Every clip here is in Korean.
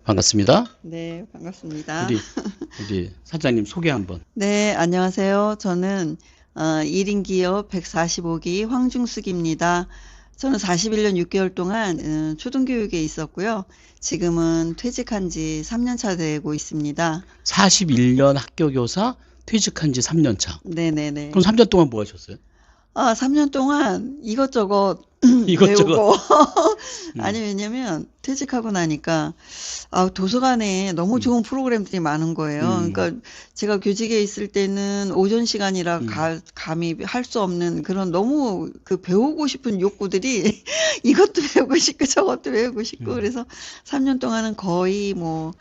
반갑습니다. 네, 반갑습니다. 우리 사장님 소개 한번. 네, 안녕하세요. 저는 1인 기업 145기 황중숙입니다. 저는 41년 6개월 동안 초등교육에 있었고요. 지금은 퇴직한 지 3년 차 되고 있습니다. 41년 학교 교사 퇴직한 지 3년 차. 네네네. 그럼 3년 동안 뭐 하셨어요? 3년 동안 이것저것 이것저것. 배우고 아니 왜냐면 퇴직하고 나니까 도서관에 너무 좋은 프로그램들이 많은 거예요. 그러니까 제가 교직에 있을 때는 오전 시간이라 감히 할 수 없는 그런 너무 그 배우고 싶은 욕구들이 이것도 배우고 싶고 저것도 배우고 싶고 그래서 3년 동안은 거의 뭐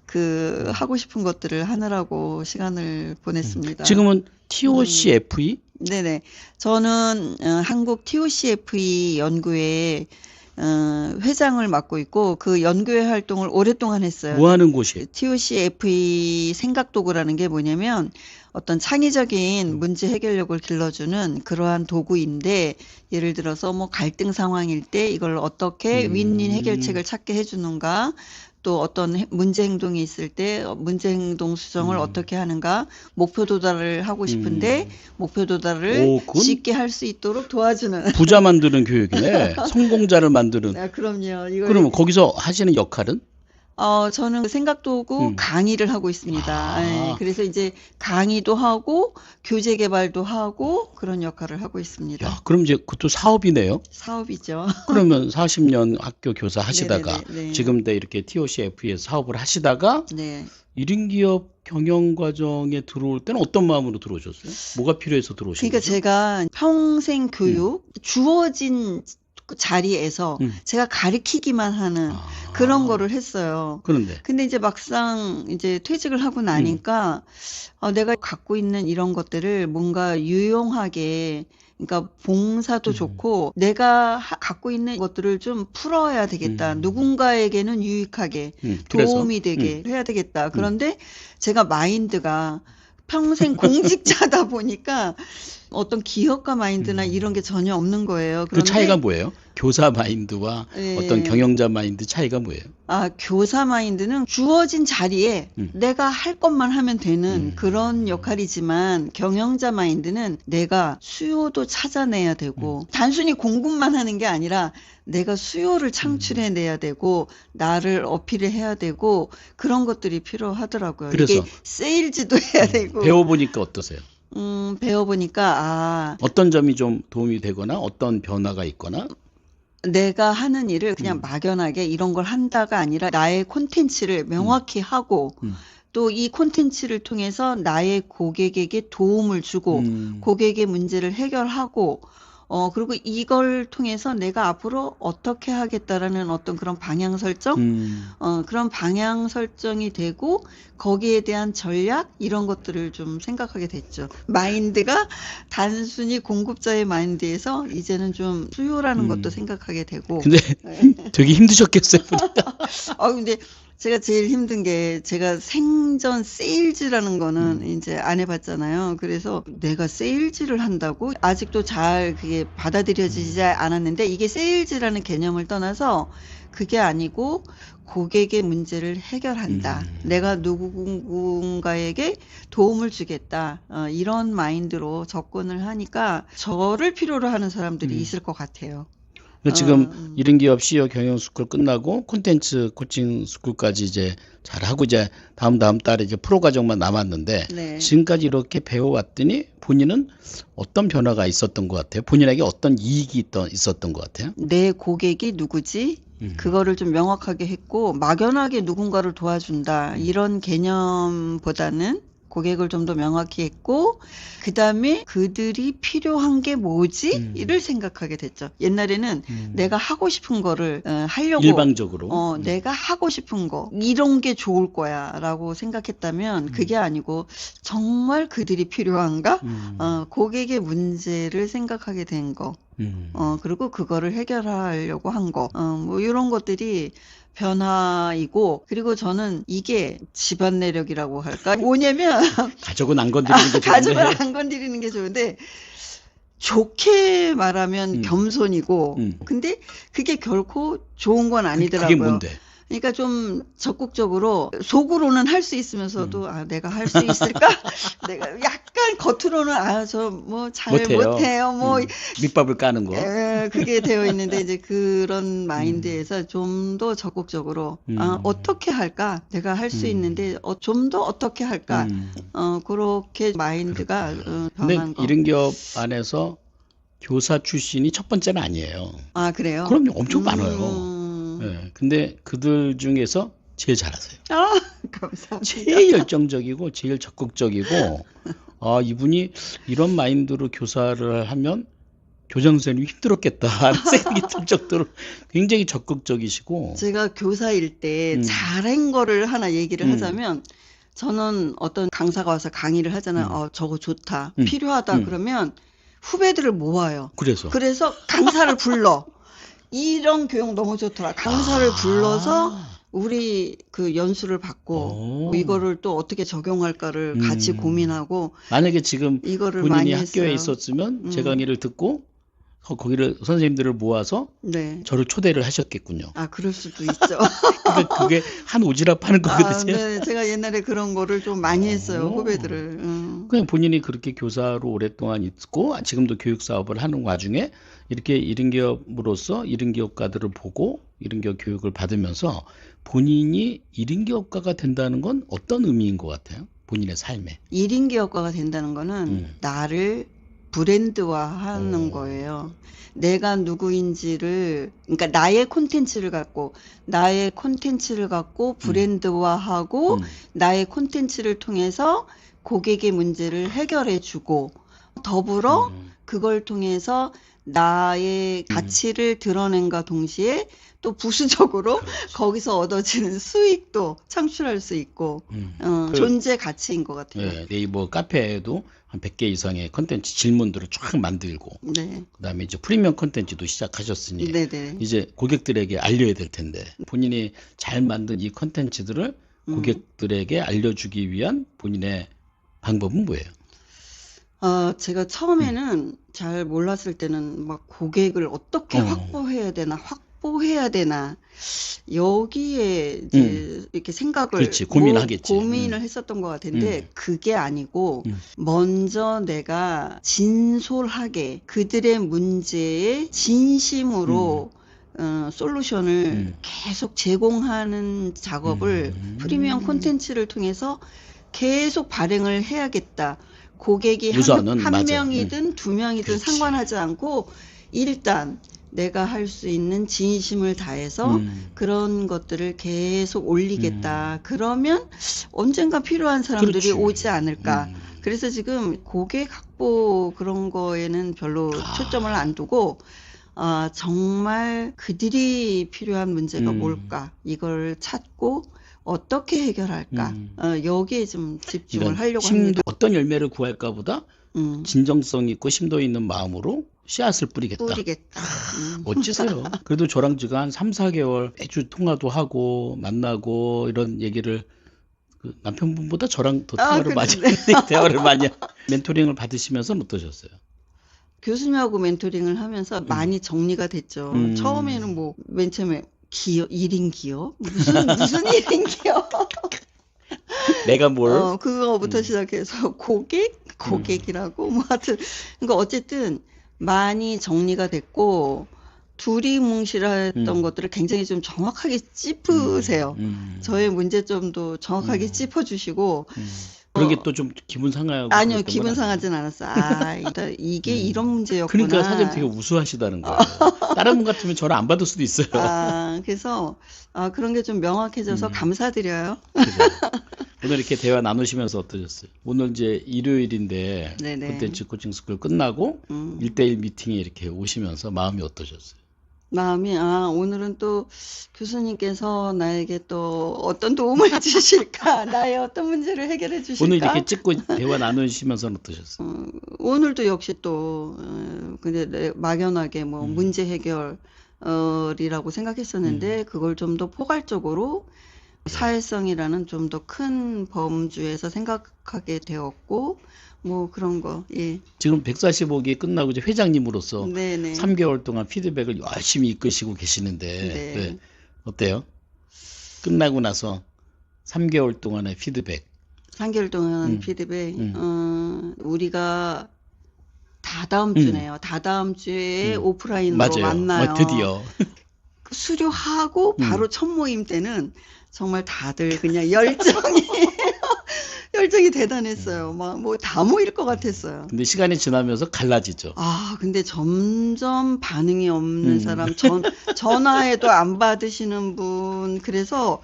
그 하고 싶은 것들을 하느라고 시간을 보냈습니다. 지금은 TOCFE? 네네. 저는 한국 TOCFE 연구회 회장을 맡고 있고 그 연구회 활동을 오랫동안 했어요. 뭐 하는 곳이에요? TOCFE 생각도구라는 게 뭐냐면 어떤 창의적인 문제 해결력을 길러주는 그러한 도구인데 예를 들어서 뭐 갈등 상황일 때 이걸 어떻게 윈윈 해결책을 찾게 해주는가 또 어떤 문제 행동이 있을 때 문제 행동 수정을 어떻게 하는가 목표 도달을 하고 싶은데 목표 도달을 그건 쉽게 할 수 있도록 도와주는 부자 만드는 교육이네. 성공자를 만드는. 그럼요. 그러면 거기서 하시는 역할은? 저는 그 생각도구 강의를 하고 있습니다. 예, 아. 그래서 이제 강의도 하고 교재 개발도 하고 그런 역할을 하고 있습니다. 야, 그럼 이제 그것도 사업이네요. 사업이죠. 그러면 40년 학교 교사 하시다가 네네네. 지금도 이렇게 TOCF에서 사업을 하시다가 네. 1인 기업 경영 과정에 들어올 때는 어떤 마음으로 들어오셨어요? 뭐가 필요해서 들어오신 그러니까 거죠? 제가 평생 교육 주어진 그 자리에서 제가 가르치기만 하는 그런 거를 했어요. 그런데 근데 이제 막상 이제 퇴직을 하고 나니까 내가 갖고 있는 이런 것들을 뭔가 유용하게 그러니까 봉사도 좋고 내가 갖고 있는 것들을 좀 풀어야 되겠다. 누군가에게는 유익하게 그래서? 도움이 되게 해야 되겠다. 그런데 제가 마인드가 평생 공직자다 보니까 어떤 기업가 마인드나 이런 게 전혀 없는 거예요. 그 그런데 차이가 뭐예요? 교사 마인드와 예. 어떤 경영자 마인드 차이가 뭐예요? 교사 마인드는 주어진 자리에 내가 할 것만 하면 되는 그런 역할이지만 경영자 마인드는 내가 수요도 찾아내야 되고 단순히 공부만 하는 게 아니라 내가 수요를 창출해내야 되고 나를 어필을 해야 되고 그런 것들이 필요하더라고요. 그래서? 이게 세일즈도 해야 되고 배워보니까 어떠세요? 배워보니까 어떤 점이 좀 도움이 되거나 어떤 변화가 있거나? 내가 하는 일을 그냥 막연하게 이런 걸 한다가 아니라 나의 콘텐츠를 명확히 하고 또 이 콘텐츠를 통해서 나의 고객에게 도움을 주고 고객의 문제를 해결하고 그리고 이걸 통해서 내가 앞으로 어떻게 하겠다라는 어떤 그런 방향 설정 그런 방향 설정이 되고 거기에 대한 전략 이런 것들을 좀 생각하게 됐죠. 마인드가 단순히 공급자의 마인드에서 이제는 좀 수요라는 것도 생각하게 되고. 근데 되게 힘드셨겠어요. 근데 제가 제일 힘든 게 제가 생전 세일즈라는 거는 이제 안 해봤잖아요. 그래서 내가 세일즈를 한다고 아직도 잘 그게 받아들여지지 않았는데 이게 세일즈라는 개념을 떠나서 그게 아니고 고객의 문제를 해결한다. 내가 누군가에게 도움을 주겠다. 이런 마인드로 접근을 하니까 저를 필요로 하는 사람들이 있을 것 같아요. 지금 1인 기업 CEO 경영 스쿨 끝나고 콘텐츠 코칭 스쿨까지 이제 잘하고 이제 다음 달에 이제 프로 과정만 남았는데 네. 지금까지 이렇게 배워왔더니 본인은 어떤 변화가 있었던 것 같아요? 본인에게 어떤 이익이 있었던 것 같아요? 내 고객이 누구지? 그거를 좀 명확하게 했고 막연하게 누군가를 도와준다 이런 개념보다는 고객을 좀 더 명확히 했고 그다음에 그들이 필요한 게 뭐지? 이를 생각하게 됐죠. 옛날에는 내가 하고 싶은 거를 하려고 일방적으로. 내가 하고 싶은 거 이런 게 좋을 거야 라고 생각했다면 그게 아니고 정말 그들이 필요한가? 고객의 문제를 생각하게 된 거. 그리고 그거를 해결하려고 한 거. 뭐 이런 것들이 변화이고 그리고 저는 이게 집안 내력이라고 할까? 뭐냐면 가족은 안 건드리는 게 좋은데. 가족을 안 건드리는 게 좋은데 좋게 말하면 겸손이고 근데 그게 결코 좋은 건 아니더라고요. 그게 뭔데? 그러니까 좀 적극적으로 속으로는 할 수 있으면서도 내가 할 수 있을까? 내가 약간 겉으로는 저 뭐 잘 못해요. 못해요. 뭐 밑밥을 까는 거. 그게 되어 있는데 이제 그런 마인드에서 좀 더 적극적으로 어떻게 할까? 내가 할 수 있는데 좀 더 어떻게 할까? 그렇게 마인드가 근데 변한 거. 이런 기업 안에서 교사 출신이 첫 번째는 아니에요. 아, 그래요? 그럼요, 엄청 많아요. 예, 근데 그들 중에서 제일 잘하세요. 감사합니다. 제일 열정적이고 제일 적극적이고, 이분이 이런 마인드로 교사를 하면 교장 선생님이 힘들었겠다 하는 생각이 들 정도로 굉장히 적극적이시고. 제가 교사일 때 잘한 거를 하나 얘기를 하자면, 저는 어떤 강사가 와서 강의를 하잖아요. 저거 좋다, 필요하다 그러면 후배들을 모아요. 그래서 강사를 불러. 이런 교육 너무 좋더라. 강사를 불러서 우리 그 연수를 받고 이거를 또 어떻게 적용할까를 같이 고민하고. 만약에 지금 이거를 본인이 많이 학교에 했어요. 있었으면 제 강의를 듣고 거기를 선생님들을 모아서 네. 저를 초대를 하셨겠군요. 그럴 수도 있죠. 그러니까 그게 한 오지랖 하는 거거든요. 네, 제가 옛날에 그런 거를 좀 많이 했어요. 후배들을. 그냥 본인이 그렇게 교사로 오랫동안 있고 지금도 교육 사업을 하는 와중에 이렇게 이른 기업으로서 이른 기업가들을 보고 이른 기업 교육을 받으면서 본인이 이른 기업가가 된다는 건 어떤 의미인 것 같아요? 본인의 삶에. 1인 기업가가 된다는 거는 나를 브랜드화하는 거예요. 내가 누구인지를, 그러니까 나의 콘텐츠를 갖고 브랜드화하고 나의 콘텐츠를 통해서 고객의 문제를 해결해주고, 더불어 그걸 통해서 나의 가치를 드러낸과 동시에 또 부수적으로 거기서 얻어지는 수익도 창출할 수 있고, 존재 가치인 것 같아요. 네, 네이버 카페에도 한 100개 이상의 컨텐츠 질문들을 쫙 만들고, 네. 그다음에 이제 프리미엄 컨텐츠도 시작하셨으니 네네. 이제 고객들에게 알려야 될 텐데, 본인이 잘 만든 이 컨텐츠들을 고객들에게 알려주기 위한 본인의 방법은 뭐예요? 제가 처음에는 잘 몰랐을 때는 막 고객을 어떻게 확보해야 되나 여기에 이제 이렇게 생각을 그렇지, 고민하겠지. 고민을 했었던 것 같은데, 그게 아니고 먼저 내가 진솔하게 그들의 문제에 진심으로 솔루션을 계속 제공하는 작업을 프리미엄 콘텐츠를 통해서 계속 발행을 해야겠다. 고객이 우선은 한 맞아. 명이든 두 명이든 그렇지. 상관하지 않고 일단 내가 할 수 있는 진심을 다해서 그런 것들을 계속 올리겠다. 그러면 언젠가 필요한 사람들이 그렇지. 오지 않을까. 그래서 지금 고객 확보 그런 거에는 별로 초점을 안 두고, 정말 그들이 필요한 문제가 뭘까, 이걸 찾고 어떻게 해결할까, 여기에 좀 집중을 하려고 합니다. 어떤 열매를 구할까보다 진정성 있고 심도 있는 마음으로 씨앗을 뿌리겠다. 멋지세요. 그래도 저랑 지금 한 3, 4개월 매주 통화도 하고 만나고 이런 얘기를, 남편분보다 저랑 더 통화를 많이 대화를 많이 멘토링을 받으시면서는 어떠셨어요? 교수님하고 멘토링을 하면서 많이 정리가 됐죠. 처음에는 뭐 맨 처음에 1인 기업? 무슨 1인 기업? 내가 뭘? 그거부터 시작해서 고객이라고 뭐 하여튼, 그러니까 어쨌든 많이 정리가 됐고, 두리뭉실했던 것들을 굉장히 좀 정확하게 짚으세요. 저의 문제점도 정확하게 짚어주시고. 그런 게 또 좀 기분 상하고. 아니요, 기분 상하진 않았어요. 이게 이런 문제였구나. 그러니까 사장님 되게 우수하시다는 거예요. 다른 분 같으면 전화 안 받을 수도 있어요. 그래서 그런 게 좀 명확해져서 감사드려요. 오늘 이렇게 대화 나누시면서 어떠셨어요? 오늘 이제 일요일인데 네네. 콘텐츠 코칭 스쿨 끝나고 1대1 미팅에 이렇게 오시면서 마음이 어떠셨어요? 마음이, 오늘은 또 교수님께서 나에게 또 어떤 도움을 주실까, 나의 어떤 문제를 해결해 주실까. 오늘 이렇게 찍고 대화 나누시면서는 어떠셨어요? 오늘도 역시 또 근데 막연하게 뭐 문제 해결이라고 생각했었는데, 그걸 좀 더 포괄적으로 사회성이라는 좀 더 큰 범주에서 생각하게 되었고, 뭐 그런 거. 예. 지금 145기 끝나고 이제 회장님으로서 네네. 3개월 동안 피드백을 열심히 이끄시고 계시는데 네. 어때요? 끝나고 나서 3개월 동안의 피드백. 3개월 동안 피드백. 우리가 다다음 주네요. 다다음 주에 오프라인으로 맞아요. 만나요. 드디어. 수료하고 바로 첫 모임 때는 정말 다들 그냥 열정이 대단했어요. 막 뭐 다 모일 것 같았어요. 근데 시간이 지나면서 갈라지죠. 근데 점점 반응이 없는 사람, 전화해도 안 받으시는 분, 그래서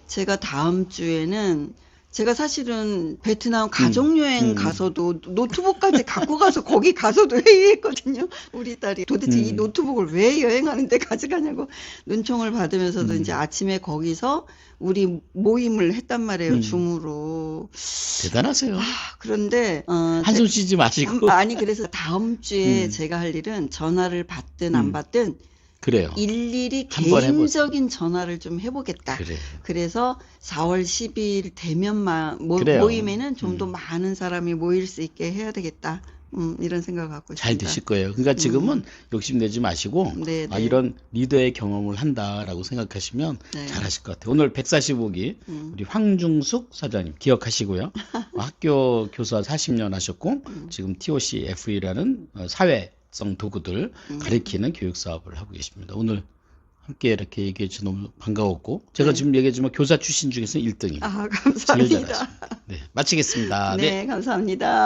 제가 다음 주에는 제가 사실은 베트남 가족여행 가서도 노트북까지 갖고 가서 거기 가서도 회의했거든요. 우리 딸이 도대체 이 노트북을 왜 여행하는데 가져가냐고 눈총을 받으면서도 이제 아침에 거기서 우리 모임을 했단 말이에요. 줌으로. 대단하세요. 그런데 한숨 쉬지 마시고. 아니 그래서 다음 주에 제가 할 일은 전화를 받든 안 받든 그래요. 일일이 한번 개인적인 전화를 좀 해보겠다. 그래요. 그래서 4월 12일 대면 그래요. 모임에는 좀 더 많은 사람이 모일 수 있게 해야 되겠다. 이런 생각을 갖고 잘 있습니다. 되실 거예요. 그러니까 지금은 욕심내지 마시고 네, 네. 이런 리더의 경험을 한다라고 생각하시면 네. 잘하실 것 같아요. 오늘 145기 우리 황중숙 사장님 기억하시고요. 학교 교사 40년 하셨고 지금 TOC FE라는 사회성 도구들 가리키는 교육 사업을 하고 계십니다. 오늘 함께 이렇게 얘기해 주셔서 너무 반가웠고 제가 지금 얘기했지만 교사 출신 중에서 1등입니다. 감사합니다. 네, 마치겠습니다. 네, 감사합니다.